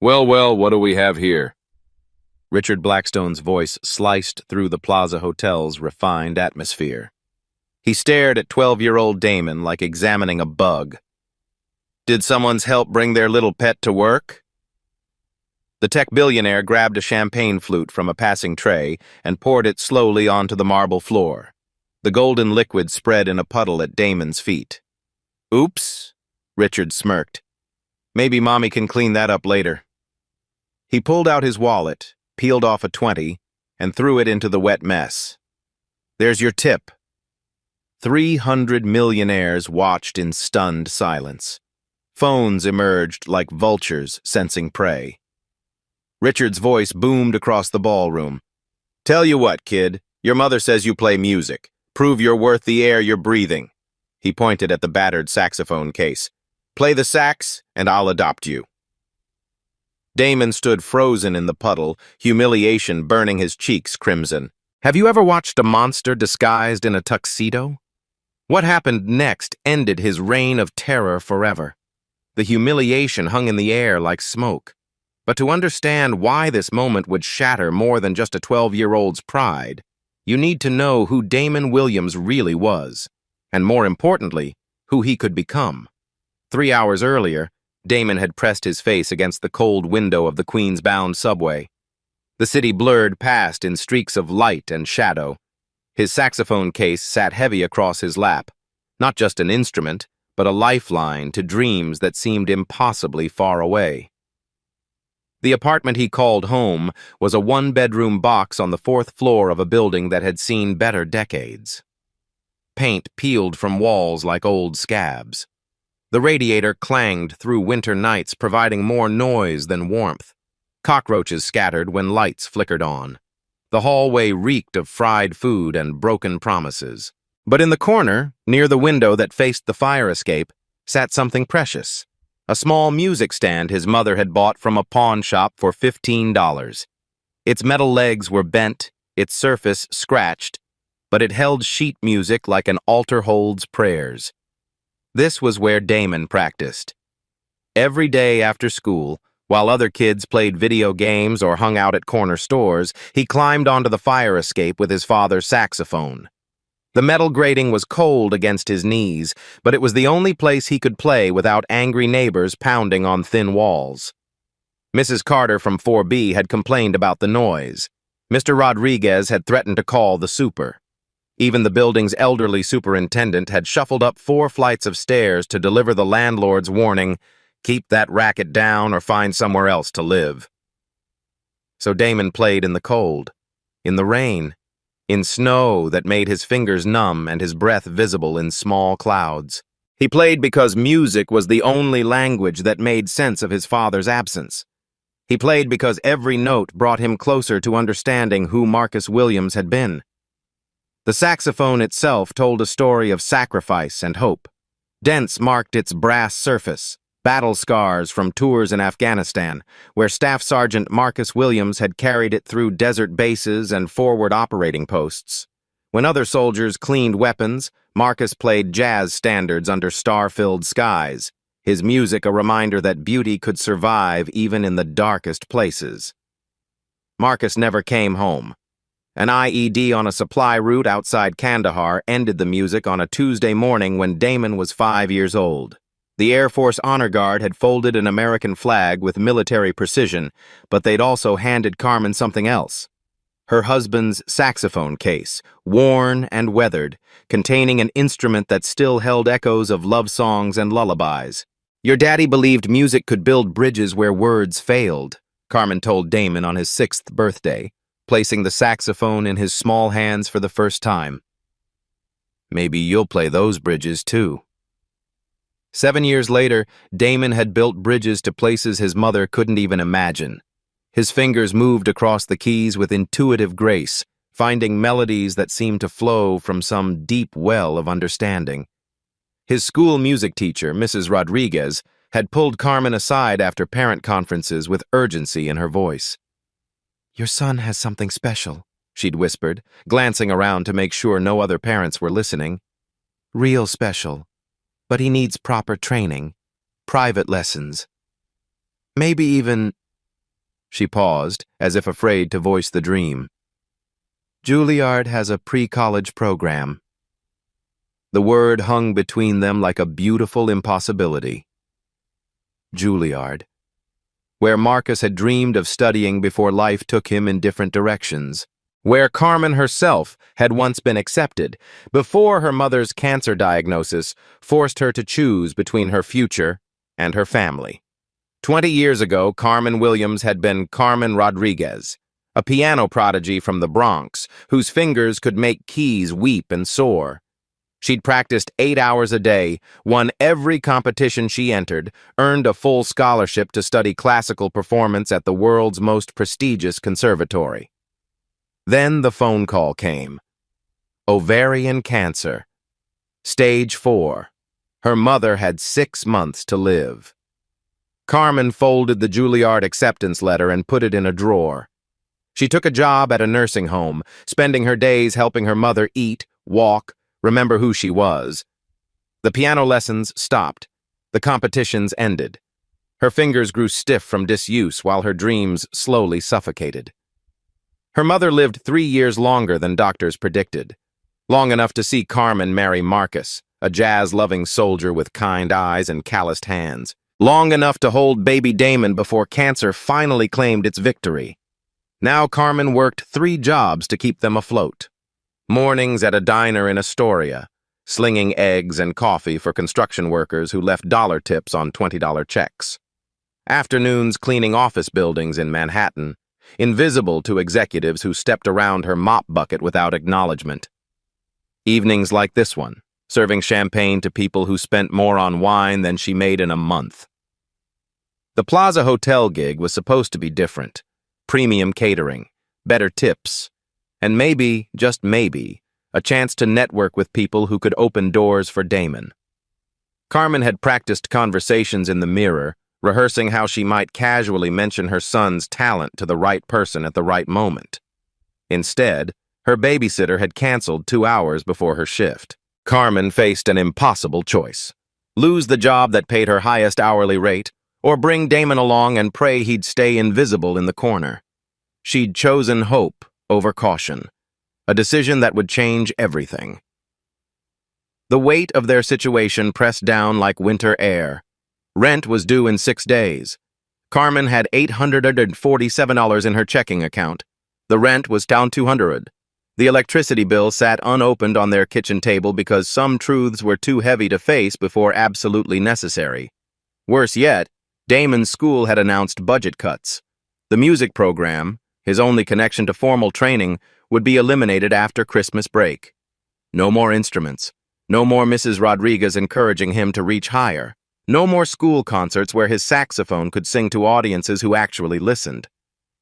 Well, well, what do we have here? Richard Blackstone's voice sliced through the Plaza Hotel's refined atmosphere. He stared at 12-year-old Damon like examining a bug. Did someone's help bring their little pet to work? The tech billionaire grabbed a champagne flute from a passing tray and poured it slowly onto the marble floor. The golden liquid spread in a puddle at Damon's feet. Oops, Richard smirked. Maybe Mommy can clean that up later. He pulled out his wallet, peeled off a 20, and threw it into the wet mess. There's your tip. 300 millionaires watched in stunned silence. Phones emerged like vultures sensing prey. Richard's voice boomed across the ballroom. Tell you what, kid, your mother says you play music. Prove you're worth the air you're breathing. He pointed at the battered saxophone case. Play the sax, and I'll adopt you. Damon stood frozen in the puddle, humiliation burning his cheeks crimson. Have you ever watched a monster disguised in a tuxedo? What happened next ended his reign of terror forever. The humiliation hung in the air like smoke. But to understand why this moment would shatter more than just a 12-year-old's pride, you need to know who Damon Williams really was, and more importantly, who he could become. 3 hours earlier, Damon had pressed his face against the cold window of the Queens-bound subway. The city blurred past in streaks of light and shadow. His saxophone case sat heavy across his lap, not just an instrument, but a lifeline to dreams that seemed impossibly far away. The apartment he called home was a one-bedroom box on the 4th floor of a building that had seen better decades. Paint peeled from walls like old scabs. The radiator clanged through winter nights, providing more noise than warmth. Cockroaches scattered when lights flickered on. The hallway reeked of fried food and broken promises. But in the corner, near the window that faced the fire escape, sat something precious. A small music stand his mother had bought from a pawn shop for $15. Its metal legs were bent, its surface scratched, but it held sheet music like an altar holds prayers. This was where Damon practiced. Every day after school, while other kids played video games or hung out at corner stores, he climbed onto the fire escape with his father's saxophone. The metal grating was cold against his knees, but it was the only place he could play without angry neighbors pounding on thin walls. Mrs. Carter from 4B had complained about the noise. Mr. Rodriguez had threatened to call the super. Even the building's elderly superintendent had shuffled up 4 flights of stairs to deliver the landlord's warning, "Keep that racket down or find somewhere else to live." So Damon played in the cold, in the rain, in snow that made his fingers numb and his breath visible in small clouds. He played because music was the only language that made sense of his father's absence. He played because every note brought him closer to understanding who Marcus Williams had been. The saxophone itself told a story of sacrifice and hope. Dents marked its brass surface, battle scars from tours in Afghanistan, where Staff Sergeant Marcus Williams had carried it through desert bases and forward operating posts. When other soldiers cleaned weapons, Marcus played jazz standards under star-filled skies, his music a reminder that beauty could survive even in the darkest places. Marcus never came home. An IED on a supply route outside Kandahar ended the music on a Tuesday morning when Damon was 5 years old. The Air Force Honor Guard had folded an American flag with military precision, but they'd also handed Carmen something else. Her husband's saxophone case, worn and weathered, containing an instrument that still held echoes of love songs and lullabies. "Your daddy believed music could build bridges where words failed," Carmen told Damon on his 6th birthday, placing the saxophone in his small hands for the first time. "Maybe you'll play those bridges too." 7 years later, Damon had built bridges to places his mother couldn't even imagine. His fingers moved across the keys with intuitive grace, finding melodies that seemed to flow from some deep well of understanding. His school music teacher, Mrs. Rodriguez, had pulled Carmen aside after parent conferences with urgency in her voice. "Your son has something special," she'd whispered, glancing around to make sure no other parents were listening. "Real special. But he needs proper training, private lessons. Maybe even She paused, as if afraid to voice the dream. Juilliard has a pre-college program. The word hung between them like a beautiful impossibility. Juilliard, where Marcus had dreamed of studying before life took him in different directions, where Carmen herself had once been accepted, before her mother's cancer diagnosis forced her to choose between her future and her family. 20 years ago, Carmen Williams had been Carmen Rodriguez, a piano prodigy from the Bronx, whose fingers could make keys weep and soar. She'd practiced 8 hours a day, won every competition she entered, earned a full scholarship to study classical performance at the world's most prestigious conservatory. Then the phone call came. Ovarian cancer. Stage 4. Her mother had 6 months to live. Carmen folded the Juilliard acceptance letter and put it in a drawer. She took a job at a nursing home, spending her days helping her mother eat, walk, remember who she was. The piano lessons stopped. The competitions ended. Her fingers grew stiff from disuse while her dreams slowly suffocated. Her mother lived 3 years longer than doctors predicted. Long enough to see Carmen marry Marcus, a jazz-loving soldier with kind eyes and calloused hands. Long enough to hold baby Damon before cancer finally claimed its victory. Now Carmen worked 3 jobs to keep them afloat. Mornings at a diner in Astoria, slinging eggs and coffee for construction workers who left dollar tips on $20 checks. Afternoons cleaning office buildings in Manhattan, invisible to executives who stepped around her mop bucket without acknowledgement. Evenings like this one, serving champagne to people who spent more on wine than she made in a month. The Plaza Hotel gig was supposed to be different. Premium catering, better tips, and maybe, just maybe, a chance to network with people who could open doors for Damon. Carmen had practiced conversations in the mirror, rehearsing how she might casually mention her son's talent to the right person at the right moment. Instead, her babysitter had canceled 2 hours before her shift. Carmen faced an impossible choice. Lose the job that paid her highest hourly rate, or bring Damon along and pray he'd stay invisible in the corner. She'd chosen hope over caution, a decision that would change everything. The weight of their situation pressed down like winter air. Rent was due in 6 days. Carmen had $847 in her checking account. The rent was down $200. The electricity bill sat unopened on their kitchen table because some truths were too heavy to face before absolutely necessary. Worse yet, Damon's school had announced budget cuts. The music program, his only connection to formal training, would be eliminated after Christmas break. No more instruments. No more Mrs. Rodriguez encouraging him to reach higher. No more school concerts where his saxophone could sing to audiences who actually listened.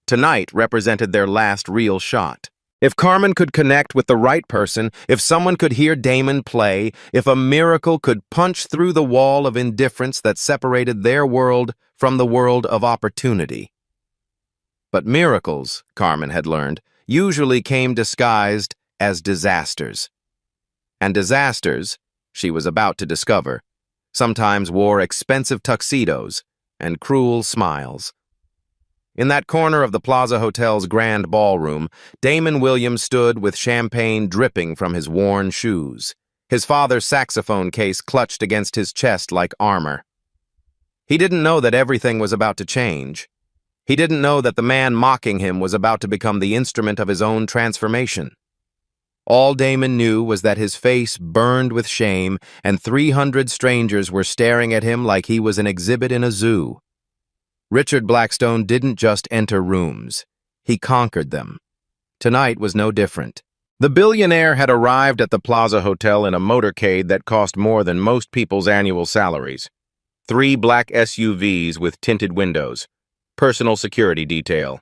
Tonight represented their last real shot. If Carmen could connect with the right person, if someone could hear Damon play, if a miracle could punch through the wall of indifference that separated their world from the world of opportunity. But miracles, Carmen had learned, usually came disguised as disasters. And disasters, she was about to discover, sometimes wore expensive tuxedos and cruel smiles. In that corner of the Plaza Hotel's grand ballroom, Damon Williams stood with champagne dripping from his worn shoes, his father's saxophone case clutched against his chest like armor. He didn't know that everything was about to change. He didn't know that the man mocking him was about to become the instrument of his own transformation. All Damon knew was that his face burned with shame, and 300 strangers were staring at him like he was an exhibit in a zoo. Richard Blackstone didn't just enter rooms. He conquered them. Tonight was no different. The billionaire had arrived at the Plaza Hotel in a motorcade that cost more than most people's annual salaries. 3 black SUVs with tinted windows. Personal security detail.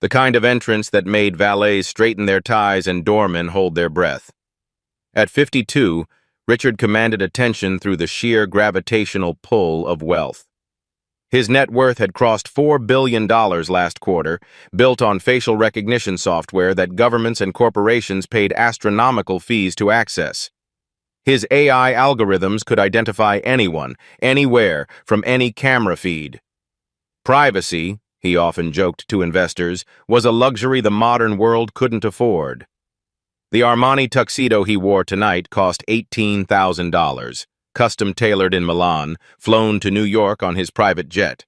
The kind of entrance that made valets straighten their ties and doormen hold their breath. At 52, Richard commanded attention through the sheer gravitational pull of wealth. His net worth had crossed $4 billion last quarter, built on facial recognition software that governments and corporations paid astronomical fees to access. His AI algorithms could identify anyone, anywhere, from any camera feed. Privacy, he often joked to investors, was a luxury the modern world couldn't afford. The Armani tuxedo he wore tonight cost $18,000, custom-tailored in Milan, flown to New York on his private jet.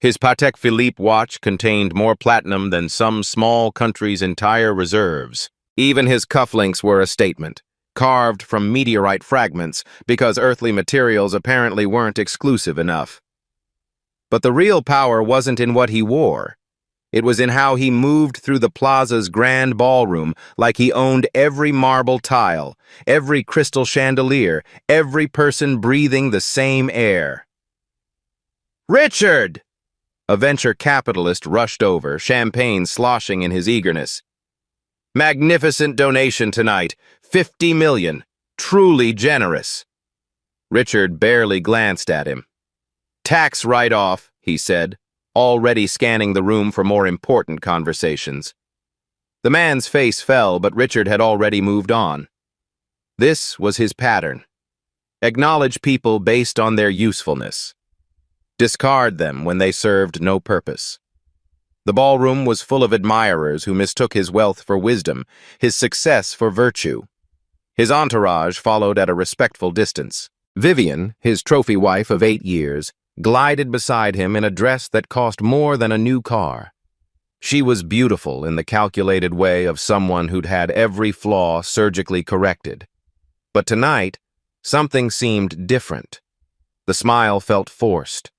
His Patek Philippe watch contained more platinum than some small country's entire reserves. Even his cufflinks were a statement, carved from meteorite fragments because earthly materials apparently weren't exclusive enough. But the real power wasn't in what he wore. It was in how he moved through the plaza's grand ballroom like he owned every marble tile, every crystal chandelier, every person breathing the same air. "Richard!" A venture capitalist rushed over, champagne sloshing in his eagerness. "Magnificent donation tonight. 50 million. Truly generous." Richard barely glanced at him. "Tax write-off," he said, already scanning the room for more important conversations. The man's face fell, but Richard had already moved on. This was his pattern. Acknowledge people based on their usefulness. Discard them when they served no purpose. The ballroom was full of admirers who mistook his wealth for wisdom, his success for virtue. His entourage followed at a respectful distance. Vivian, his trophy wife of 8 years, glided beside him in a dress that cost more than a new car. She was beautiful in the calculated way of someone who'd had every flaw surgically corrected. But tonight, something seemed different. The smile felt forced.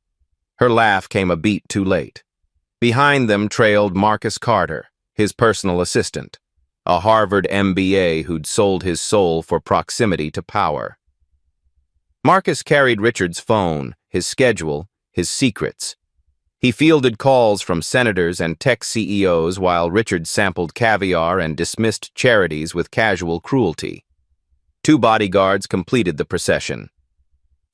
Her laugh came a beat too late. Behind them trailed Marcus Carter, his personal assistant, a Harvard MBA who'd sold his soul for proximity to power. Marcus carried Richard's phone, his schedule, his secrets. He fielded calls from senators and tech CEOs while Richard sampled caviar and dismissed charities with casual cruelty. 2 bodyguards completed the procession.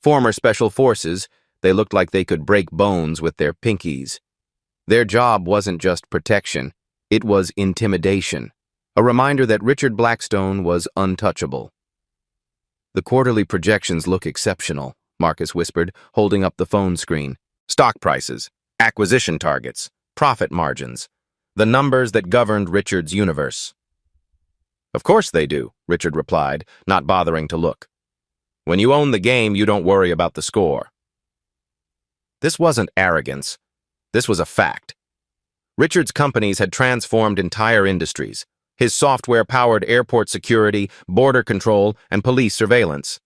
Former special forces, they looked like they could break bones with their pinkies. Their job wasn't just protection, it was intimidation, a reminder that Richard Blackstone was untouchable. "The quarterly projections look exceptional," Marcus whispered, holding up the phone screen. "Stock prices, acquisition targets, profit margins, the numbers that governed Richard's universe." "Of course they do," Richard replied, not bothering to look. "When you own the game, you don't worry about the score." This wasn't arrogance. This was a fact. Richard's companies had transformed entire industries. His software powered airport security, border control, and police surveillance.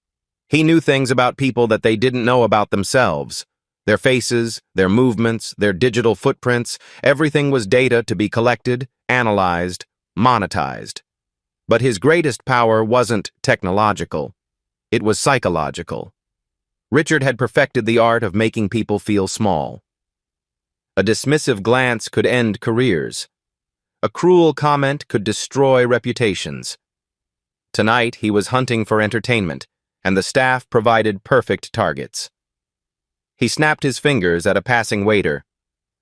He knew things about people that they didn't know about themselves. Their faces, their movements, their digital footprints, everything was data to be collected, analyzed, monetized. But his greatest power wasn't technological. It was psychological. Richard had perfected the art of making people feel small. A dismissive glance could end careers. A cruel comment could destroy reputations. Tonight, he was hunting for entertainment, and the staff provided perfect targets. He snapped his fingers at a passing waiter,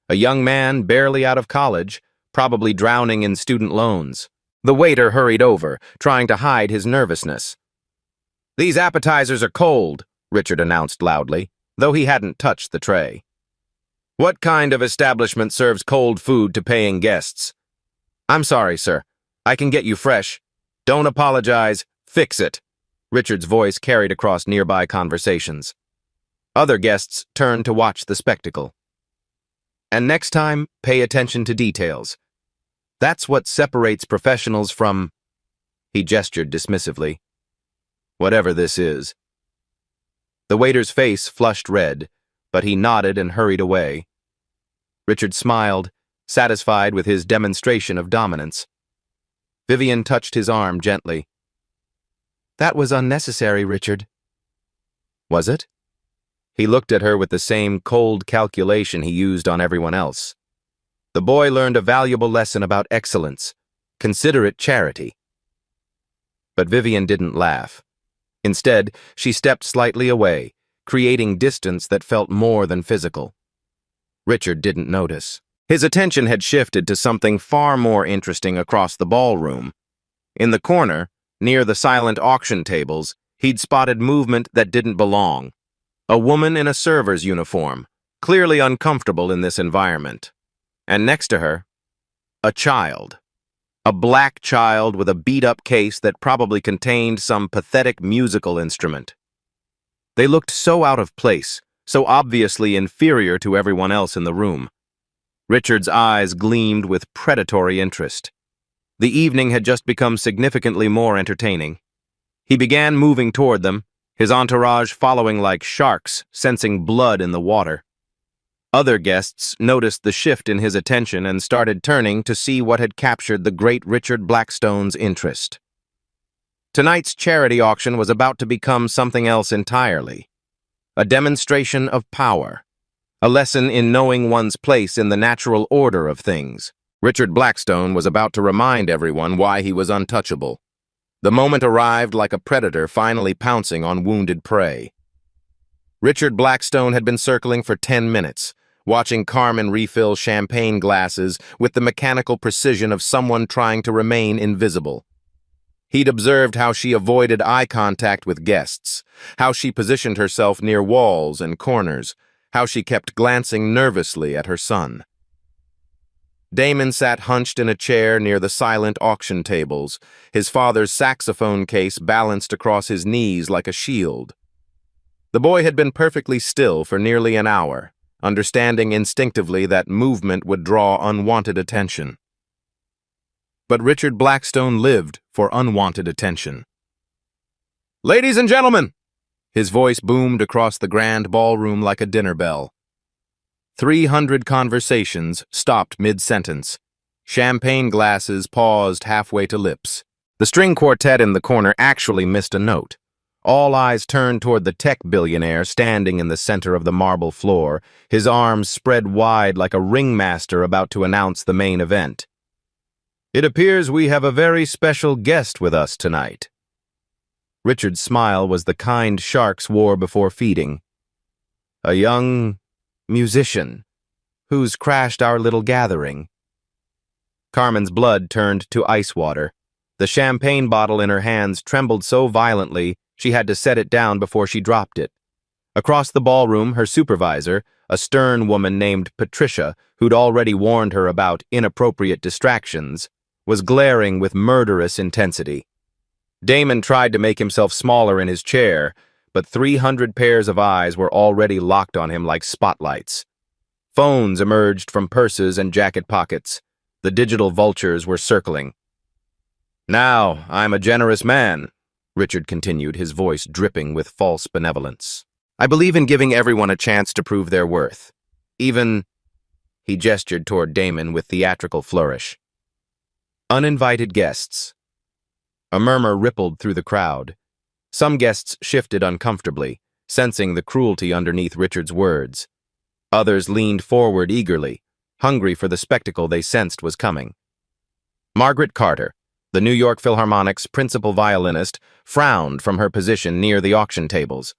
a young man barely out of college, probably drowning in student loans. The waiter hurried over, trying to hide his nervousness. "These appetizers are cold," Richard announced loudly, though he hadn't touched the tray. "What kind of establishment serves cold food to paying guests?" "I'm sorry, sir. I can get you fresh." "Don't apologize. Fix it." Richard's voice carried across nearby conversations. Other guests turned to watch the spectacle. "And next time, pay attention to details. That's what separates professionals from—" He gestured dismissively. "Whatever this is." The waiter's face flushed red, but he nodded and hurried away. Richard smiled, satisfied with his demonstration of dominance. Vivian touched his arm gently. "That was unnecessary, Richard." "Was it?" He looked at her with the same cold calculation he used on everyone else. The boy learned a valuable lesson about excellence, considerate charity. But Vivian didn't laugh. Instead, she stepped slightly away, creating distance that felt more than physical. Richard didn't notice. His attention had shifted to something far more interesting across the ballroom. In the corner, near the silent auction tables, he'd spotted movement that didn't belong. A woman in a server's uniform, clearly uncomfortable in this environment. And next to her, a child. A black child with a beat-up case that probably contained some pathetic musical instrument. They looked so out of place, so obviously inferior to everyone else in the room. Richard's eyes gleamed with predatory interest. The evening had just become significantly more entertaining. He began moving toward them, his entourage following like sharks, sensing blood in the water. Other guests noticed the shift in his attention and started turning to see what had captured the great Richard Blackstone's interest. Tonight's charity auction was about to become something else entirely. A demonstration of power. A lesson in knowing one's place in the natural order of things. Richard Blackstone was about to remind everyone why he was untouchable. The moment arrived like a predator finally pouncing on wounded prey. Richard Blackstone had been circling for 10 minutes, watching Carmen refill champagne glasses with the mechanical precision of someone trying to remain invisible. He'd observed how she avoided eye contact with guests, how she positioned herself near walls and corners, how she kept glancing nervously at her son. Damon sat hunched in a chair near the silent auction tables, his father's saxophone case balanced across his knees like a shield. The boy had been perfectly still for nearly an hour, understanding instinctively that movement would draw unwanted attention. But Richard Blackstone lived for unwanted attention. "Ladies and gentlemen!" His voice boomed across the grand ballroom like a dinner bell. 300 conversations stopped mid-sentence. Champagne glasses paused halfway to lips. The string quartet in the corner actually missed a note. All eyes turned toward the tech billionaire standing in the center of the marble floor, his arms spread wide like a ringmaster about to announce the main event. "It appears we have a very special guest with us tonight." Richard's smile was the kind sharks wore before feeding. "A young musician who's crashed our little gathering." Carmen's blood turned to ice water. The champagne bottle in her hands trembled so violently she had to set it down before she dropped it. Across the ballroom, her supervisor, a stern woman named Patricia, who'd already warned her about inappropriate distractions, was glaring with murderous intensity. Damon tried to make himself smaller in his chair, but 300 pairs of eyes were already locked on him like spotlights. Phones emerged from purses and jacket pockets. The digital vultures were circling. "Now, I'm a generous man," Richard continued, his voice dripping with false benevolence. "I believe in giving everyone a chance to prove their worth. Even—" He gestured toward Damon with theatrical flourish. "Uninvited guests." A murmur rippled through the crowd. Some guests shifted uncomfortably, sensing the cruelty underneath Richard's words. Others leaned forward eagerly, hungry for the spectacle they sensed was coming. Margaret Carter, the New York Philharmonic's principal violinist, frowned from her position near the auction tables.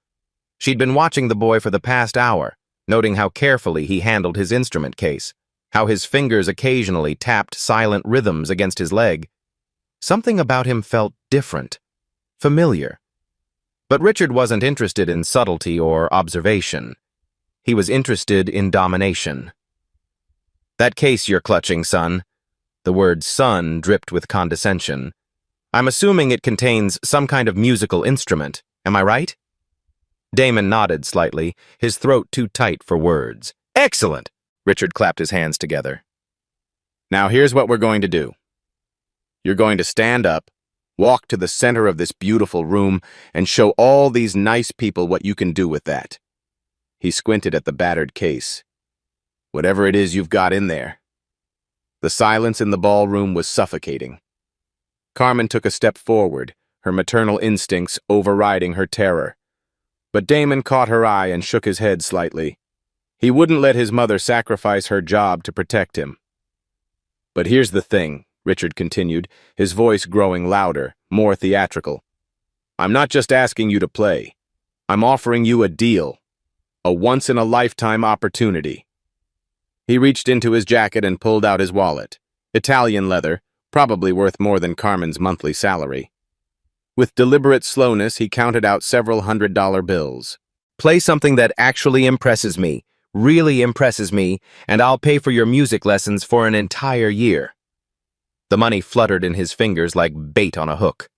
She'd been watching the boy for the past hour, noting how carefully he handled his instrument case, how his fingers occasionally tapped silent rhythms against his leg. Something about him felt different, familiar. But Richard wasn't interested in subtlety or observation. He was interested in domination. "That case you're clutching, son." The word son dripped with condescension. "I'm assuming it contains some kind of musical instrument, am I right?" Damon nodded slightly, his throat too tight for words. "Excellent!" Richard clapped his hands together. "Now here's what we're going to do. You're going to stand up, walk to the center of this beautiful room, and show all these nice people what you can do with that." He squinted at the battered case. "Whatever it is you've got in there." The silence in the ballroom was suffocating. Carmen took a step forward, her maternal instincts overriding her terror. But Damon caught her eye and shook his head slightly. He wouldn't let his mother sacrifice her job to protect him. "But here's the thing," Richard continued, his voice growing louder, more theatrical. "I'm not just asking you to play. I'm offering you a deal. A once-in-a-lifetime opportunity." He reached into his jacket and pulled out his wallet. Italian leather, probably worth more than Carmen's monthly salary. With deliberate slowness, he counted out several $100 bills. "Play something that actually impresses me," really impresses me, and I'll pay for your music lessons for an entire year." The money fluttered in his fingers like bait on a hook.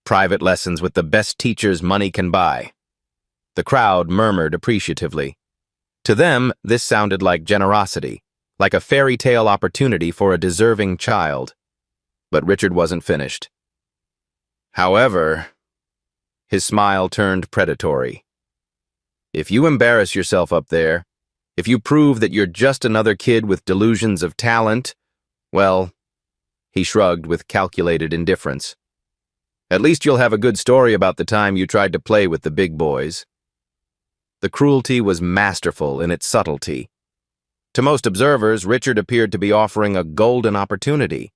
Private lessons with the best teachers money can buy. The crowd murmured appreciatively. To them, this sounded like generosity, like a fairy tale opportunity for a deserving child. But Richard wasn't finished. "However," his smile turned predatory, "if you embarrass yourself up there, if you prove that you're just another kid with delusions of talent, well," he shrugged with calculated indifference, "at least you'll have a good story about the time you tried to play with the big boys." The cruelty was masterful in its subtlety. To most observers, Richard appeared to be offering a golden opportunity.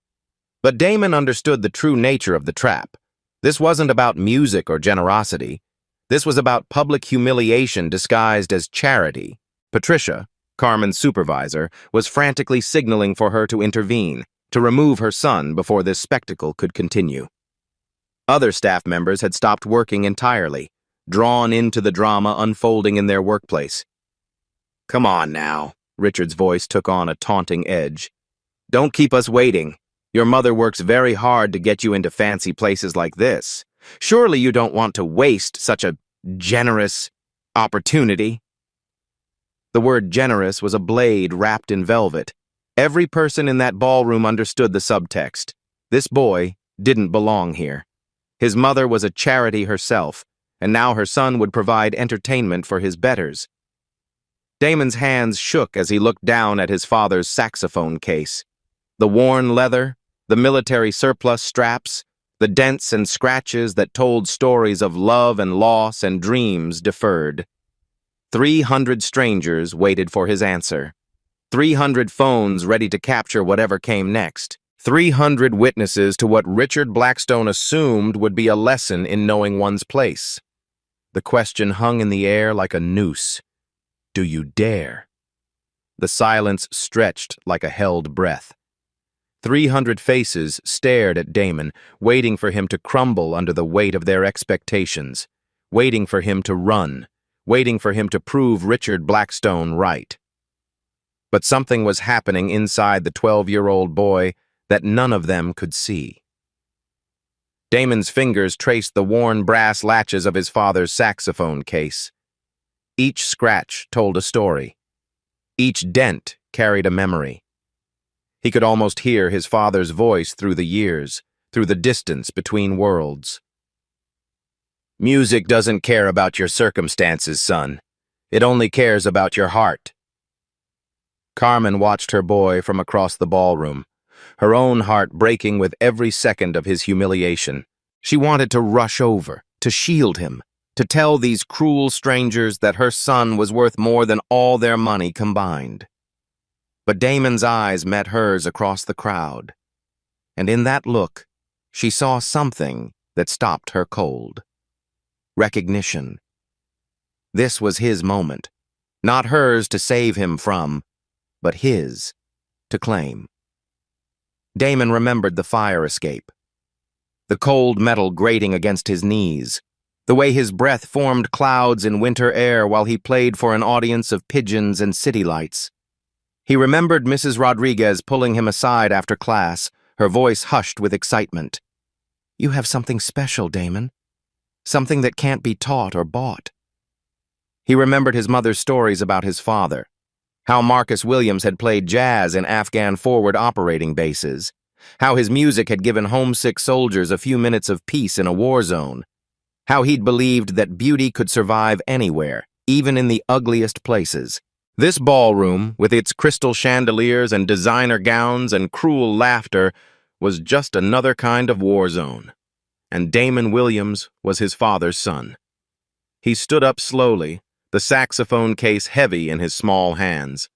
But Damon understood the true nature of the trap. This wasn't about music or generosity. This was about public humiliation disguised as charity. Patricia, Carmen's supervisor, was frantically signaling for her to intervene, to remove her son before this spectacle could continue. Other staff members had stopped working entirely, drawn into the drama unfolding in their workplace. "Come on now," Richard's voice took on a taunting edge. "Don't keep us waiting. Your mother works very hard to get you into fancy places like this. Surely you don't want to waste such a generous opportunity." The word generous was a blade wrapped in velvet. Every person in that ballroom understood the subtext. This boy didn't belong here. His mother was a charity herself, and now her son would provide entertainment for his betters. Damon's hands shook as he looked down at his father's saxophone case. The worn leather, the military surplus straps, the dents and scratches that told stories of love and loss and dreams deferred. 300 strangers waited for his answer. 300 phones ready to capture whatever came next. 300 witnesses to what Richard Blackstone assumed would be a lesson in knowing one's place. The question hung in the air like a noose. Do you dare? The silence stretched like a held breath. 300 faces stared at Damon, waiting for him to crumble under the weight of their expectations, waiting for him to run, waiting for him to prove Richard Blackstone right. But something was happening inside the 12-year-old boy that none of them could see. Damon's fingers traced the worn brass latches of his father's saxophone case. Each scratch told a story. Each dent carried a memory. He could almost hear his father's voice through the years, through the distance between worlds. "Music doesn't care about your circumstances, son. It only cares about your heart." Carmen watched her boy from across the ballroom, her own heart breaking with every second of his humiliation. She wanted to rush over, to shield him, to tell these cruel strangers that her son was worth more than all their money combined. But Damon's eyes met hers across the crowd, and in that look, she saw something that stopped her cold. Recognition. This was his moment, not hers to save him from, but his to claim. Damon remembered the fire escape, the cold metal grating against his knees, the way his breath formed clouds in winter air while he played for an audience of pigeons and city lights. He remembered Mrs. Rodriguez pulling him aside after class, her voice hushed with excitement. "You have something special, Damon. Something that can't be taught or bought." He remembered his mother's stories about his father, how Marcus Williams had played jazz in Afghan forward operating bases, how his music had given homesick soldiers a few minutes of peace in a war zone, how he'd believed that beauty could survive anywhere, even in the ugliest places. This ballroom, with its crystal chandeliers and designer gowns and cruel laughter, was just another kind of war zone. And Damon Williams was his father's son. He stood up slowly, the saxophone case heavy in his small hands.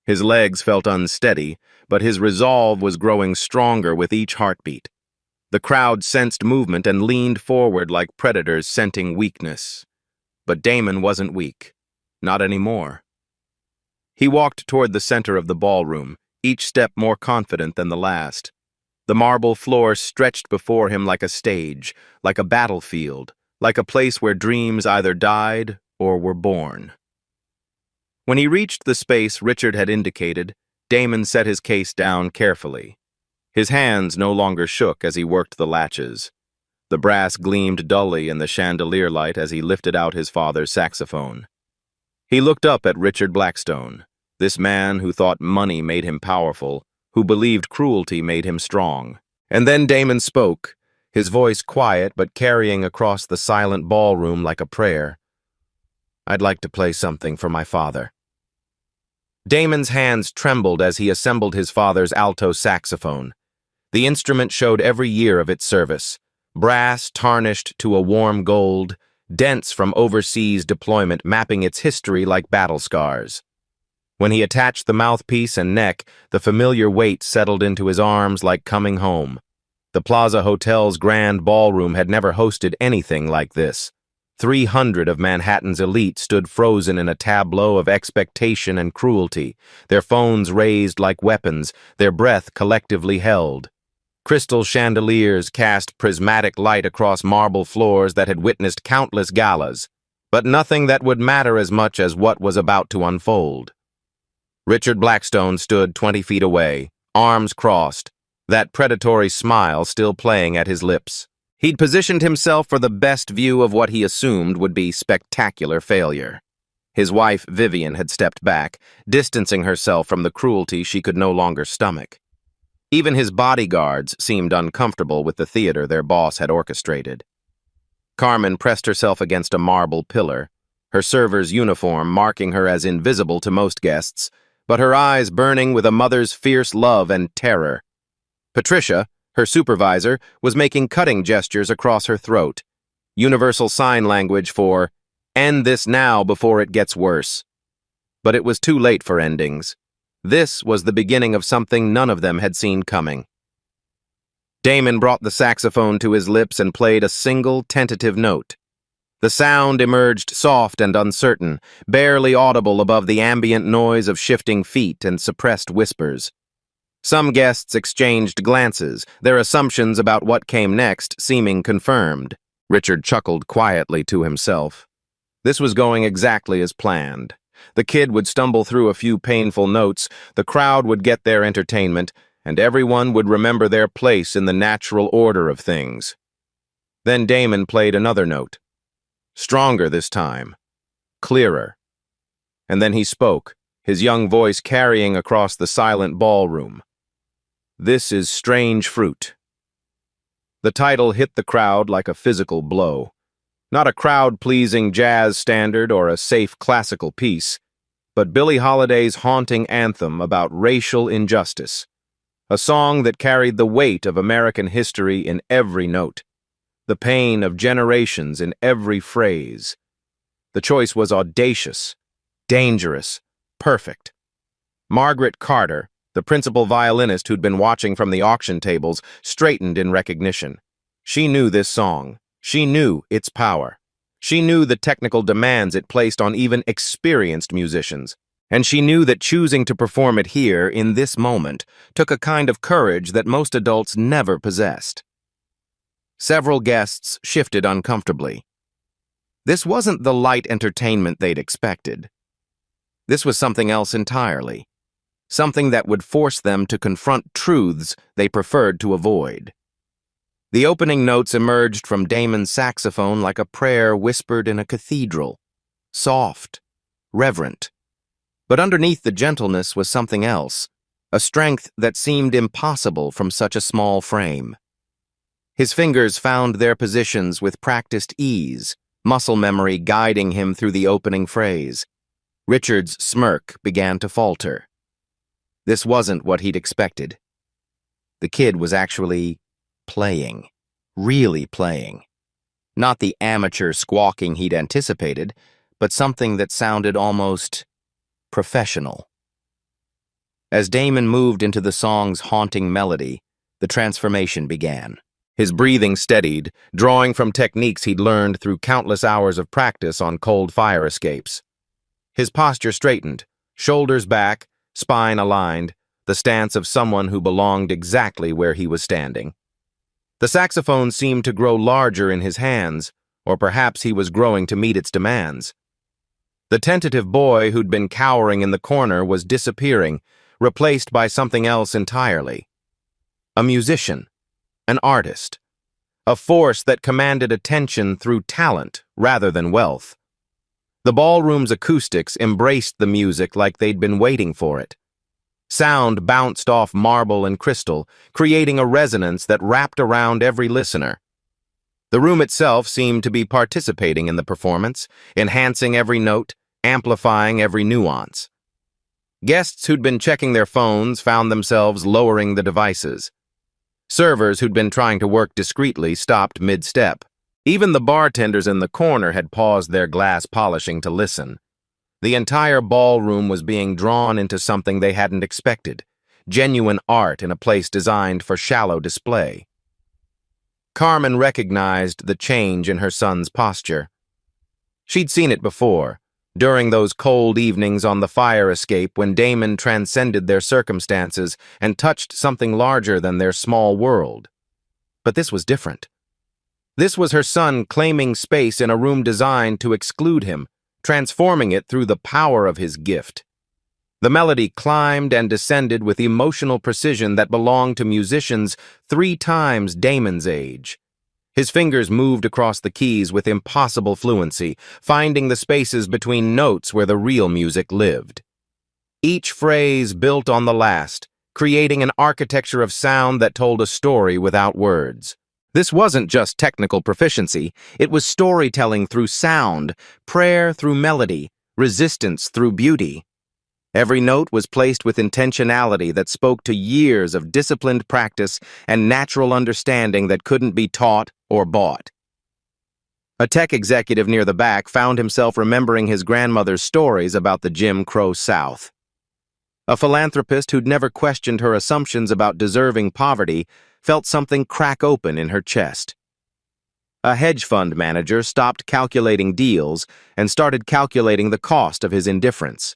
His legs felt unsteady, but his resolve was growing stronger with each heartbeat. The crowd sensed movement and leaned forward like predators scenting weakness. But Damon wasn't weak. Not anymore. He walked toward the center of the ballroom, each step more confident than the last. The marble floor stretched before him like a stage, like a battlefield, like a place where dreams either died or were born. When he reached the space Richard had indicated, Damon set his case down carefully. His hands no longer shook as he worked the latches. The brass gleamed dully in the chandelier light as he lifted out his father's saxophone. He looked up at Richard Blackstone, this man who thought money made him powerful, who believed cruelty made him strong. And then Damon spoke, his voice quiet but carrying across the silent ballroom like a prayer. "I'd like to play something for my father." Damon's hands trembled as he assembled his father's alto saxophone. The instrument showed every year of its service, brass tarnished to a warm gold, dents from overseas deployment mapping its history like battle scars. When he attached the mouthpiece and neck, the familiar weight settled into his arms like coming home. The Plaza Hotel's grand ballroom had never hosted anything like this. 300 of Manhattan's elite stood frozen in a tableau of expectation and cruelty, their phones raised like weapons, their breath collectively held. Crystal chandeliers cast prismatic light across marble floors that had witnessed countless galas, but nothing that would matter as much as what was about to unfold. Richard Blackstone stood 20 feet away, arms crossed, that predatory smile still playing at his lips. He'd positioned himself for the best view of what he assumed would be spectacular failure. His wife, Vivian, had stepped back, distancing herself from the cruelty she could no longer stomach. Even his bodyguards seemed uncomfortable with the theater their boss had orchestrated. Carmen pressed herself against a marble pillar, her server's uniform marking her as invisible to most guests, but her eyes burning with a mother's fierce love and terror. Patricia, her supervisor, was making cutting gestures across her throat, universal sign language for, "End this now before it gets worse." But it was too late for endings. This was the beginning of something none of them had seen coming. Damon brought the saxophone to his lips and played a single tentative note. The sound emerged soft and uncertain, barely audible above the ambient noise of shifting feet and suppressed whispers. Some guests exchanged glances, their assumptions about what came next seeming confirmed. Richard chuckled quietly to himself. This was going exactly as planned. The kid would stumble through a few painful notes, the crowd would get their entertainment, and everyone would remember their place in the natural order of things. Then Damon played another note. Stronger this time. Clearer. And then he spoke, his young voice carrying across the silent ballroom. "This is Strange Fruit." The title hit the crowd like a physical blow. Not a crowd-pleasing jazz standard or a safe classical piece, but Billie Holiday's haunting anthem about racial injustice. A song that carried the weight of American history in every note, the pain of generations in every phrase. The choice was audacious, dangerous, perfect. Margaret Carter, the principal violinist who'd been watching from the auction tables, straightened in recognition. She knew this song. She knew its power. She knew the technical demands it placed on even experienced musicians. And she knew that choosing to perform it here, in this moment, took a kind of courage that most adults never possessed. Several guests shifted uncomfortably. This wasn't the light entertainment they'd expected. This was something else entirely. Something that would force them to confront truths they preferred to avoid. The opening notes emerged from Damon's saxophone like a prayer whispered in a cathedral. Soft, reverent. But underneath the gentleness was something else, a strength that seemed impossible from such a small frame. His fingers found their positions with practiced ease, muscle memory guiding him through the opening phrase. Richard's smirk began to falter. This wasn't what he'd expected. The kid was actually playing, really playing. Not the amateur squawking he'd anticipated, but something that sounded almost professional. As Damon moved into the song's haunting melody, the transformation began. His breathing steadied, drawing from techniques he'd learned through countless hours of practice on cold fire escapes. His posture straightened, shoulders back, spine aligned, the stance of someone who belonged exactly where he was standing. The saxophone seemed to grow larger in his hands, or perhaps he was growing to meet its demands. The tentative boy who'd been cowering in the corner was disappearing, replaced by something else entirely. A musician, an artist, a force that commanded attention through talent rather than wealth. The ballroom's acoustics embraced the music like they'd been waiting for it. Sound bounced off marble and crystal, creating a resonance that wrapped around every listener. The room itself seemed to be participating in the performance, enhancing every note, amplifying every nuance. Guests who'd been checking their phones found themselves lowering the devices. Servers who'd been trying to work discreetly stopped mid-step. Even the bartenders in the corner had paused their glass polishing to listen. The entire ballroom was being drawn into something they hadn't expected, genuine art in a place designed for shallow display. Carmen recognized the change in her son's posture. She'd seen it before, during those cold evenings on the fire escape when Damon transcended their circumstances and touched something larger than their small world. But this was different. This was her son claiming space in a room designed to exclude him, transforming it through the power of his gift. The melody climbed and descended with emotional precision that belonged to musicians 3 times Damon's age. His fingers moved across the keys with impossible fluency, finding the spaces between notes where the real music lived. Each phrase built on the last, creating an architecture of sound that told a story without words. This wasn't just technical proficiency, it was storytelling through sound, prayer through melody, resistance through beauty. Every note was placed with intentionality that spoke to years of disciplined practice and natural understanding that couldn't be taught or bought. A tech executive near the back found himself remembering his grandmother's stories about the Jim Crow South. A philanthropist who'd never questioned her assumptions about deserving poverty felt something crack open in her chest. A hedge fund manager stopped calculating deals and started calculating the cost of his indifference.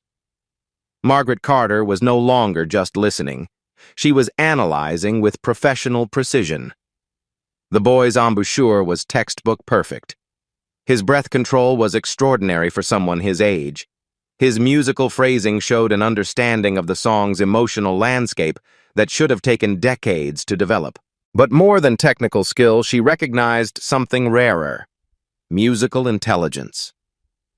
Margaret Carter was no longer just listening. She was analyzing with professional precision. The boy's embouchure was textbook perfect. His breath control was extraordinary for someone his age. His musical phrasing showed an understanding of the song's emotional landscape that should have taken decades to develop. But more than technical skill, she recognized something rarer: musical intelligence.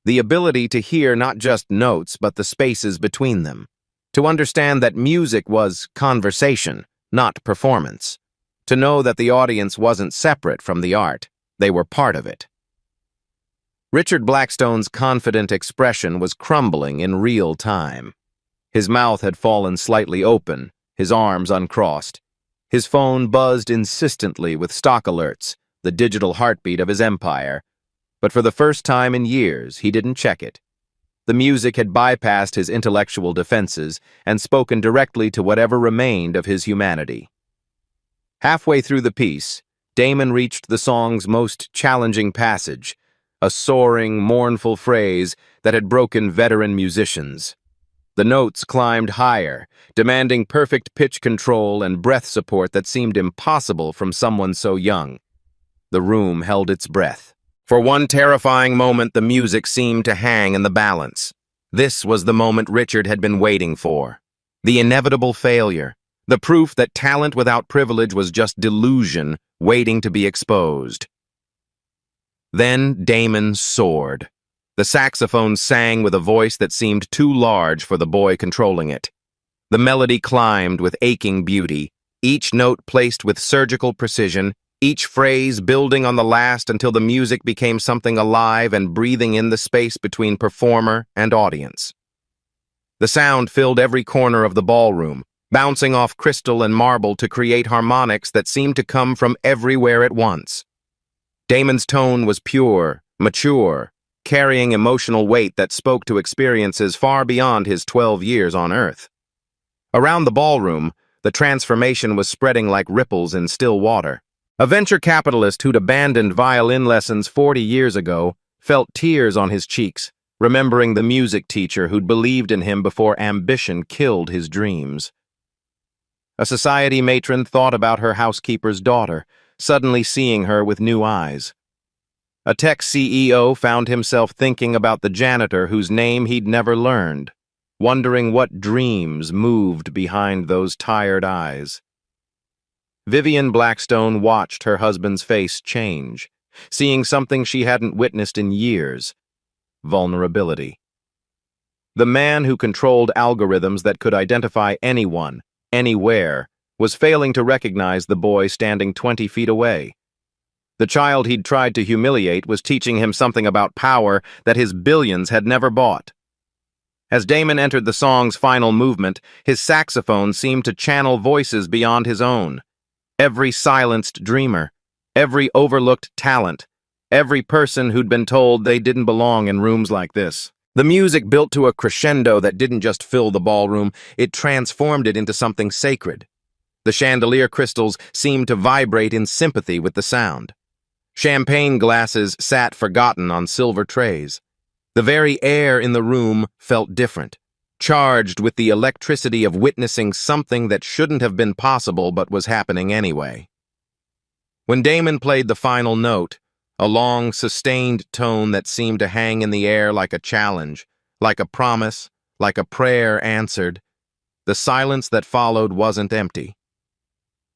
The ability to hear not just notes, but the spaces between them. To understand that music was conversation, not performance. To know that the audience wasn't separate from the art, they were part of it. Richard Blackstone's confident expression was crumbling in real time. His mouth had fallen slightly open, his arms uncrossed. His phone buzzed insistently with stock alerts, the digital heartbeat of his empire. But for the first time in years, he didn't check it. The music had bypassed his intellectual defenses and spoken directly to whatever remained of his humanity. Halfway through the piece, Damon reached the song's most challenging passage, a soaring, mournful phrase that had broken veteran musicians. The notes climbed higher, demanding perfect pitch control and breath support that seemed impossible from someone so young. The room held its breath. For one terrifying moment, the music seemed to hang in the balance. This was the moment Richard had been waiting for. The inevitable failure. The proof that talent without privilege was just delusion waiting to be exposed. Then Damon soared. The saxophone sang with a voice that seemed too large for the boy controlling it. The melody climbed with aching beauty, each note placed with surgical precision, each phrase building on the last until the music became something alive and breathing in the space between performer and audience. The sound filled every corner of the ballroom, bouncing off crystal and marble to create harmonics that seemed to come from everywhere at once. Damon's tone was pure, mature, carrying emotional weight that spoke to experiences far beyond his 12 years on Earth. Around the ballroom, the transformation was spreading like ripples in still water. A venture capitalist who'd abandoned violin lessons 40 years ago felt tears on his cheeks, remembering the music teacher who'd believed in him before ambition killed his dreams. A society matron thought about her housekeeper's daughter, suddenly seeing her with new eyes. A tech CEO found himself thinking about the janitor whose name he'd never learned, wondering what dreams moved behind those tired eyes. Vivian Blackstone watched her husband's face change, seeing something she hadn't witnessed in years: vulnerability. The man who controlled algorithms that could identify anyone, anywhere, was failing to recognize the boy standing 20 feet away. The child he'd tried to humiliate was teaching him something about power that his billions had never bought. As Damon entered the song's final movement, his saxophone seemed to channel voices beyond his own. Every silenced dreamer, every overlooked talent, every person who'd been told they didn't belong in rooms like this. The music built to a crescendo that didn't just fill the ballroom, it transformed it into something sacred. The chandelier crystals seemed to vibrate in sympathy with the sound. Champagne glasses sat forgotten on silver trays. The very air in the room felt different, charged with the electricity of witnessing something that shouldn't have been possible but was happening anyway. When Damon played the final note, a long, sustained tone that seemed to hang in the air like a challenge, like a promise, like a prayer answered, the silence that followed wasn't empty.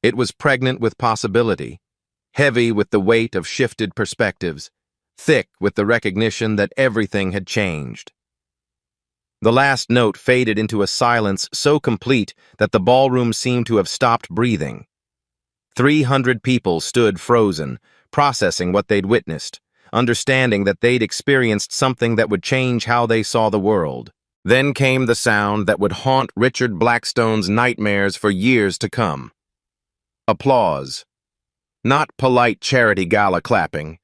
It was pregnant with possibility, heavy with the weight of shifted perspectives, thick with the recognition that everything had changed. The last note faded into a silence so complete that the ballroom seemed to have stopped breathing. 300 people stood frozen, processing what they'd witnessed, understanding that they'd experienced something that would change how they saw the world. Then came the sound that would haunt Richard Blackstone's nightmares for years to come. Applause. Not polite charity gala clapping.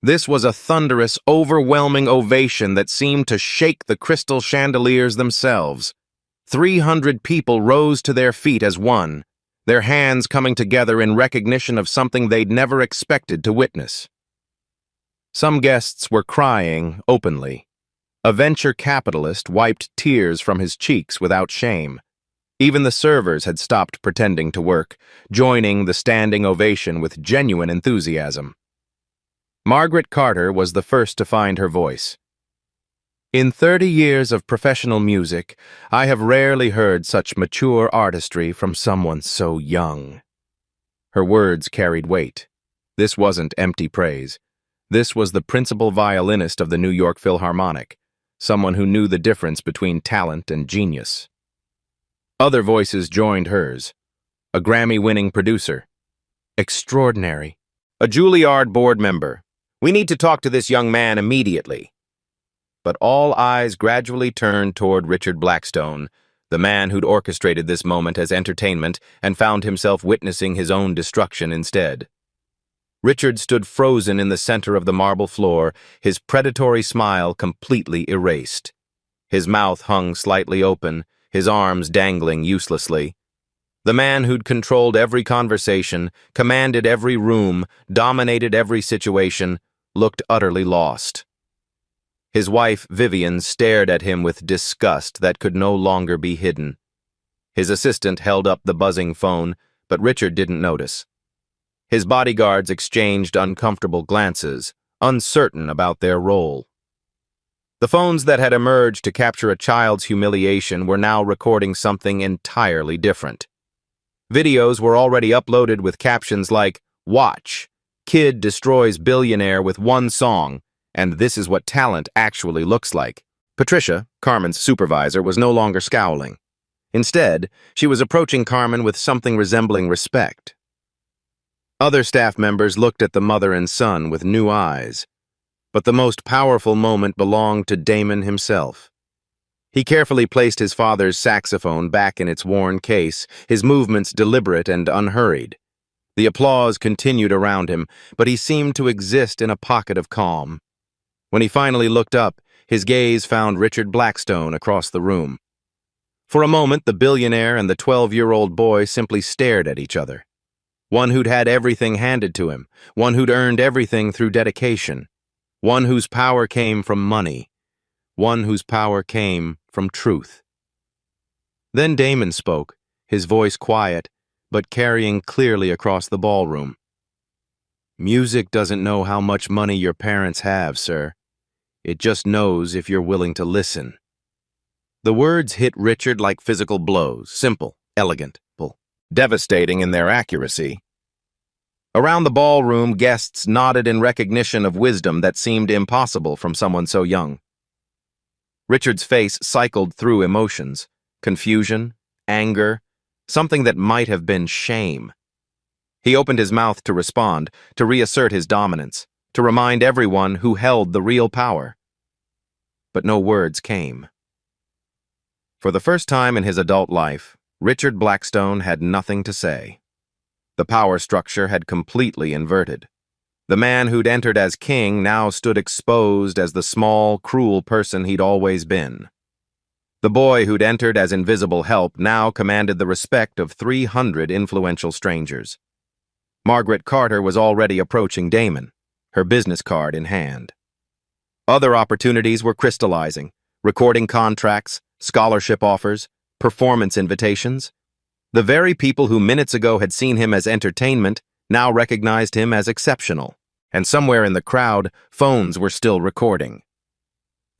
This was a thunderous, overwhelming ovation that seemed to shake the crystal chandeliers themselves. 300 people rose to their feet as one, their hands coming together in recognition of something they'd never expected to witness. Some guests were crying openly. A venture capitalist wiped tears from his cheeks without shame. Even the servers had stopped pretending to work, joining the standing ovation with genuine enthusiasm. Margaret Carter was the first to find her voice. In 30 years of professional music, I have rarely heard such mature artistry from someone so young. Her words carried weight. This wasn't empty praise. This was the principal violinist of the New York Philharmonic, someone who knew the difference between talent and genius. Other voices joined hers. A Grammy-winning producer. Extraordinary. A Juilliard board member. We need to talk to this young man immediately. But all eyes gradually turned toward Richard Blackstone, the man who'd orchestrated this moment as entertainment and found himself witnessing his own destruction instead. Richard stood frozen in the center of the marble floor, his predatory smile completely erased. His mouth hung slightly open, his arms dangling uselessly. The man who'd controlled every conversation, commanded every room, dominated every situation, looked utterly lost. His wife, Vivian, stared at him with disgust that could no longer be hidden. His assistant held up the buzzing phone, but Richard didn't notice. His bodyguards exchanged uncomfortable glances, uncertain about their role. The phones that had emerged to capture a child's humiliation were now recording something entirely different. Videos were already uploaded with captions like, "Watch, Kid destroys billionaire with one song, and this is what talent actually looks like." Patricia, Carmen's supervisor, was no longer scowling. Instead, she was approaching Carmen with something resembling respect. Other staff members looked at the mother and son with new eyes. But the most powerful moment belonged to Damon himself. He carefully placed his father's saxophone back in its worn case, his movements deliberate and unhurried. The applause continued around him, but he seemed to exist in a pocket of calm. When he finally looked up, his gaze found Richard Blackstone across the room. For a moment, the billionaire and the 12-year-old boy simply stared at each other. One who'd had everything handed to him, one who'd earned everything through dedication. One whose power came from money, one whose power came from truth. Then Damon spoke, his voice quiet, but carrying clearly across the ballroom. Music doesn't know how much money your parents have, sir. It just knows if you're willing to listen. The words hit Richard like physical blows, simple, elegant, devastating in their accuracy. Around the ballroom, guests nodded in recognition of wisdom that seemed impossible from someone so young. Richard's face cycled through emotions, confusion, anger, something that might have been shame. He opened his mouth to respond, to reassert his dominance, to remind everyone who held the real power. But no words came. For the first time in his adult life, Richard Blackstone had nothing to say. The power structure had completely inverted. The man who'd entered as king now stood exposed as the small, cruel person he'd always been. The boy who'd entered as invisible help now commanded the respect of 300 influential strangers. Margaret Carter was already approaching Damon, her business card in hand. Other opportunities were crystallizing: recording contracts, scholarship offers, performance invitations. The very people who minutes ago had seen him as entertainment now recognized him as exceptional. And somewhere in the crowd, phones were still recording.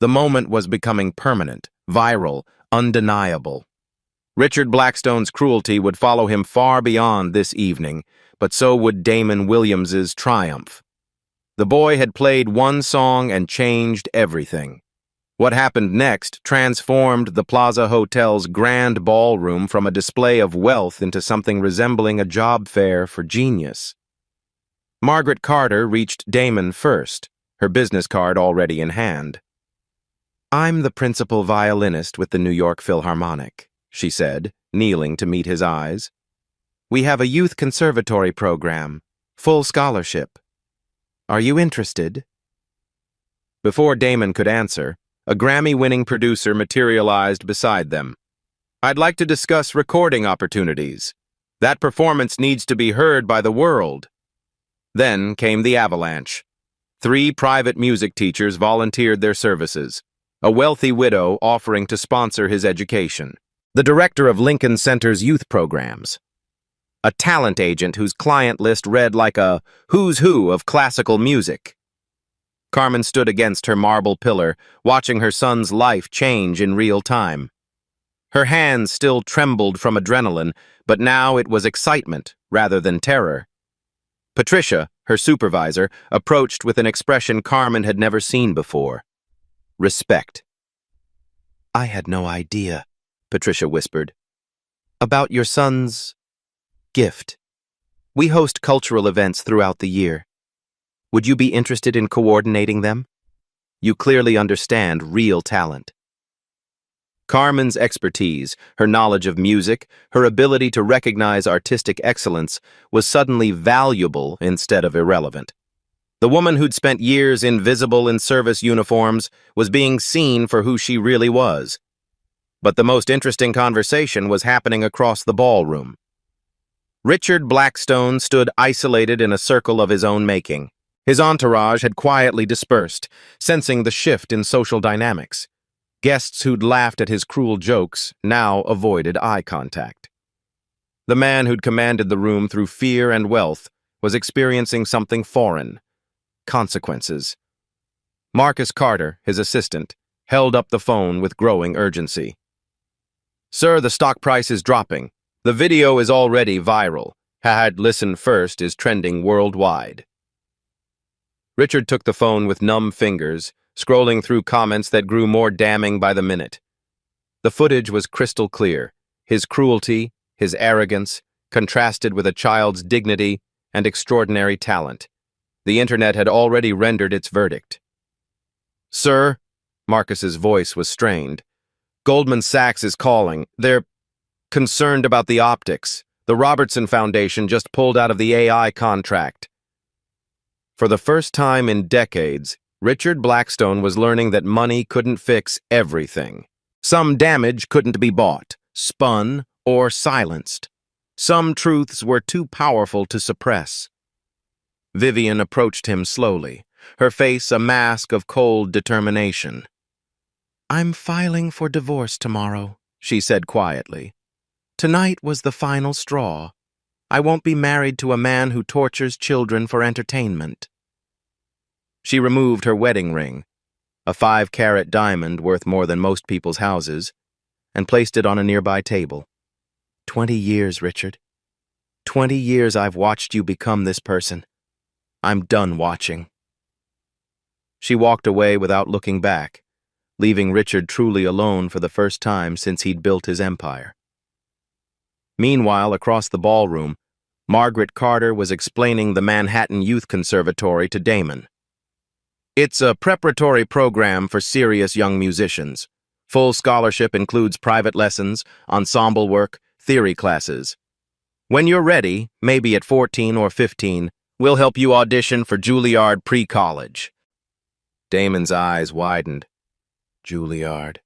The moment was becoming permanent, viral, undeniable. Richard Blackstone's cruelty would follow him far beyond this evening, but so would Damon Williams's triumph. The boy had played one song and changed everything. What happened next transformed the Plaza Hotel's grand ballroom from a display of wealth into something resembling a job fair for genius. Margaret Carter reached Damon first, her business card already in hand. "I'm the principal violinist with the New York Philharmonic," she said, kneeling to meet his eyes. "We have a youth conservatory program, full scholarship. Are you interested?" Before Damon could answer, a Grammy-winning producer materialized beside them. "I'd like to discuss recording opportunities. That performance needs to be heard by the world." Then came the avalanche. 3 private music teachers volunteered their services, a wealthy widow offering to sponsor his education, the director of Lincoln Center's youth programs, a talent agent whose client list read like a who's who of classical music. Carmen stood against her marble pillar, watching her son's life change in real time. Her hands still trembled from adrenaline, but now it was excitement rather than terror. Patricia, her supervisor, approached with an expression Carmen had never seen before: respect. "I had no idea," Patricia whispered, "about your son's gift. We host cultural events throughout the year. Would you be interested in coordinating them? You clearly understand real talent." Carmen's expertise, her knowledge of music, her ability to recognize artistic excellence was suddenly valuable instead of irrelevant. The woman who'd spent years invisible in service uniforms was being seen for who she really was. But the most interesting conversation was happening across the ballroom. Richard Blackstone stood isolated in a circle of his own making. His entourage had quietly dispersed, sensing the shift in social dynamics. Guests who'd laughed at his cruel jokes now avoided eye contact. The man who'd commanded the room through fear and wealth was experiencing something foreign: consequences. Marcus Carter, his assistant, held up the phone with growing urgency. "Sir, the stock price is dropping. The video is already viral. Had Listen First is trending worldwide." Richard took the phone with numb fingers, scrolling through comments that grew more damning by the minute. The footage was crystal clear: his cruelty, his arrogance, contrasted with a child's dignity and extraordinary talent. The internet had already rendered its verdict. "Sir," Marcus's voice was strained, "Goldman Sachs is calling. They're concerned about the optics. The Robertson Foundation just pulled out of the AI contract." For the first time in decades, Richard Blackstone was learning that money couldn't fix everything. Some damage couldn't be bought, spun, or silenced. Some truths were too powerful to suppress. Vivian approached him slowly, her face a mask of cold determination. "I'm filing for divorce tomorrow," she said quietly. "Tonight was the final straw. I won't be married to a man who tortures children for entertainment." She removed her wedding ring, a 5-carat diamond worth more than most people's houses, and placed it on a nearby table. 20 years, Richard. 20 years I've watched you become this person. I'm done watching. She walked away without looking back, leaving Richard truly alone for the first time since he'd built his empire. Meanwhile, across the ballroom, Margaret Carter was explaining the Manhattan Youth Conservatory to Damon. "It's a preparatory program for serious young musicians. Full scholarship includes private lessons, ensemble work, theory classes. When you're ready, maybe at 14 or 15, we'll help you audition for Juilliard pre-college." Damon's eyes widened. Juilliard.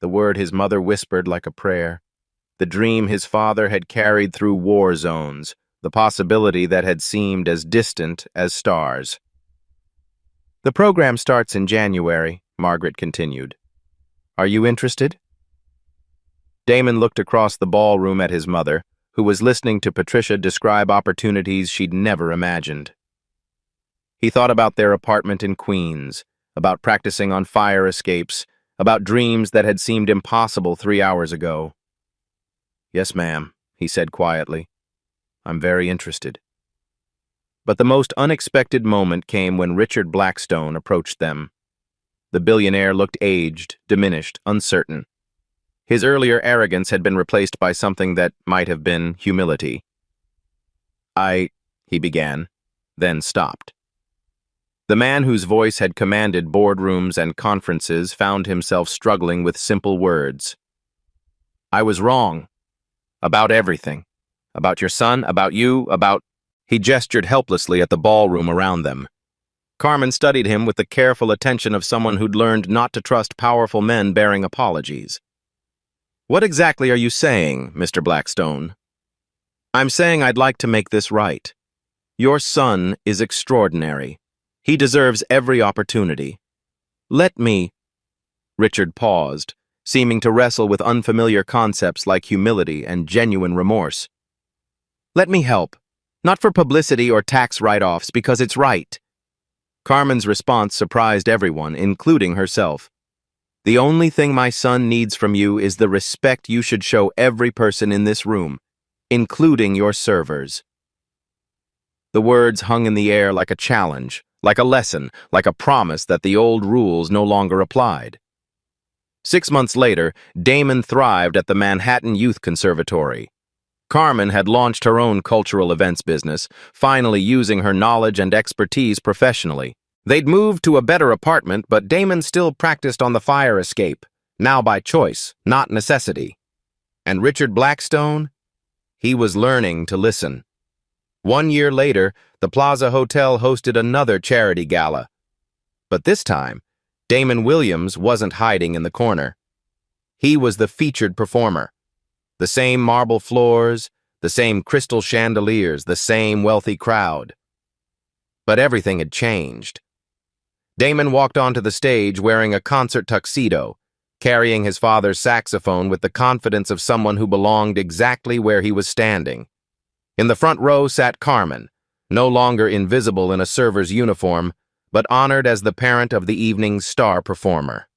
The word his mother whispered like a prayer. The dream his father had carried through war zones, the possibility that had seemed as distant as stars. "The program starts in January," Margaret continued. "Are you interested?" Damon looked across the ballroom at his mother, who was listening to Patricia describe opportunities she'd never imagined. He thought about their apartment in Queens, about practicing on fire escapes, about dreams that had seemed impossible 3 hours ago. "Yes, ma'am," he said quietly. "I'm very interested." But the most unexpected moment came when Richard Blackstone approached them. The billionaire looked aged, diminished, uncertain. His earlier arrogance had been replaced by something that might have been humility. He began, then stopped. The man whose voice had commanded boardrooms and conferences found himself struggling with simple words. "I was wrong. About everything. About your son, about you, about—" He gestured helplessly at the ballroom around them. Carmen studied him with the careful attention of someone who'd learned not to trust powerful men bearing apologies. "What exactly are you saying, Mr. Blackstone?" "I'm saying I'd like to make this right. Your son is extraordinary. He deserves every opportunity. Let me—" Richard paused, seeming to wrestle with unfamiliar concepts like humility and genuine remorse. "Let me help. Not for publicity or tax write-offs, because it's right." Carmen's response surprised everyone, including herself. "The only thing my son needs from you is the respect you should show every person in this room, including your servers." The words hung in the air like a challenge, like a lesson, like a promise that the old rules no longer applied. 6 months later, Damon thrived at the Manhattan Youth Conservatory. Carmen had launched her own cultural events business, finally using her knowledge and expertise professionally. They'd moved to a better apartment, but Damon still practiced on the fire escape, now by choice, not necessity. And Richard Blackstone? He was learning to listen. 1 year later, the Plaza Hotel hosted another charity gala. But this time, Damon Williams wasn't hiding in the corner. He was the featured performer. The same marble floors, the same crystal chandeliers, the same wealthy crowd. But everything had changed. Damon walked onto the stage wearing a concert tuxedo, carrying his father's saxophone with the confidence of someone who belonged exactly where he was standing. In the front row sat Carmen, no longer invisible in a server's uniform, but honored as the parent of the evening's star performer.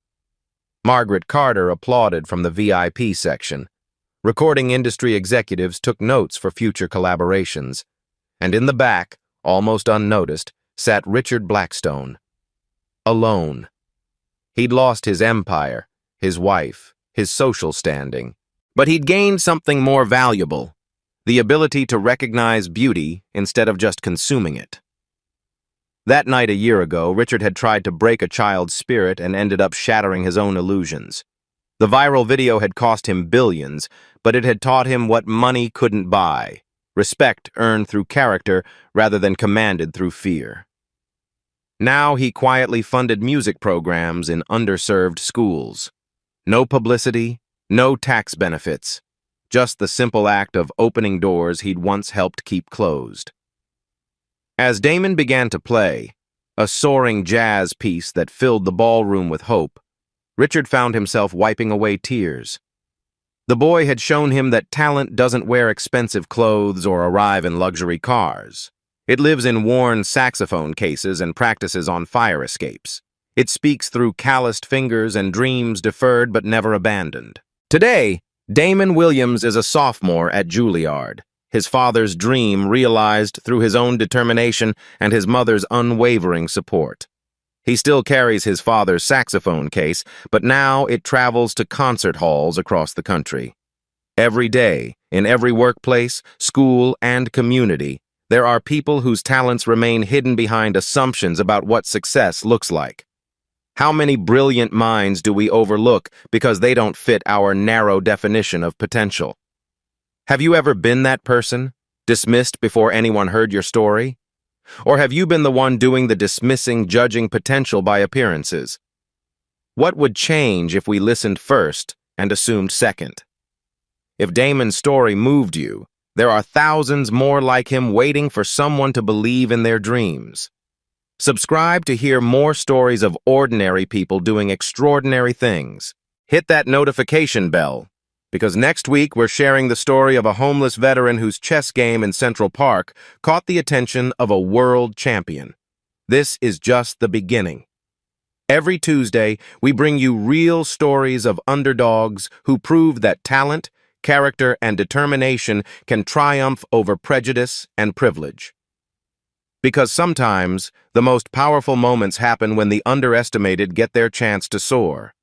Margaret Carter applauded from the VIP section. Recording industry executives took notes for future collaborations. And in the back, almost unnoticed, sat Richard Blackstone. Alone. He'd lost his empire, his wife, his social standing. But he'd gained something more valuable, the ability to recognize beauty instead of just consuming it. That night a year ago, Richard had tried to break a child's spirit and ended up shattering his own illusions. The viral video had cost him billions, but it had taught him what money couldn't buy, respect earned through character rather than commanded through fear. Now he quietly funded music programs in underserved schools. No publicity, no tax benefits, just the simple act of opening doors he'd once helped keep closed. As Damon began to play, a soaring jazz piece that filled the ballroom with hope, Richard found himself wiping away tears. The boy had shown him that talent doesn't wear expensive clothes or arrive in luxury cars. It lives in worn saxophone cases and practices on fire escapes. It speaks through calloused fingers and dreams deferred but never abandoned. Today, Damon Williams is a sophomore at Juilliard, his father's dream realized through his own determination and his mother's unwavering support. He still carries his father's saxophone case, but now it travels to concert halls across the country. Every day, in every workplace, school, and community, there are people whose talents remain hidden behind assumptions about what success looks like. How many brilliant minds do we overlook because they don't fit our narrow definition of potential? Have you ever been that person, dismissed before anyone heard your story? Or have you been the one doing the dismissing, judging potential by appearances? What would change if we listened first and assumed second? If Damon's story moved you, there are thousands more like him waiting for someone to believe in their dreams. Subscribe to hear more stories of ordinary people doing extraordinary things. Hit that notification bell, because next week we're sharing the story of a homeless veteran whose chess game in Central Park caught the attention of a world champion. This is just the beginning. Every Tuesday, we bring you real stories of underdogs who prove that talent, character, and determination can triumph over prejudice and privilege. Because sometimes, the most powerful moments happen when the underestimated get their chance to soar.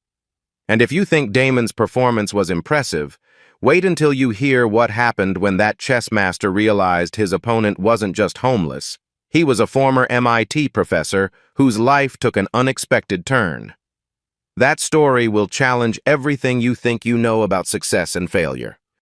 And if you think Damon's performance was impressive, wait until you hear what happened when that chess master realized his opponent wasn't just homeless. He was a former MIT professor whose life took an unexpected turn. That story will challenge everything you think you know about success and failure.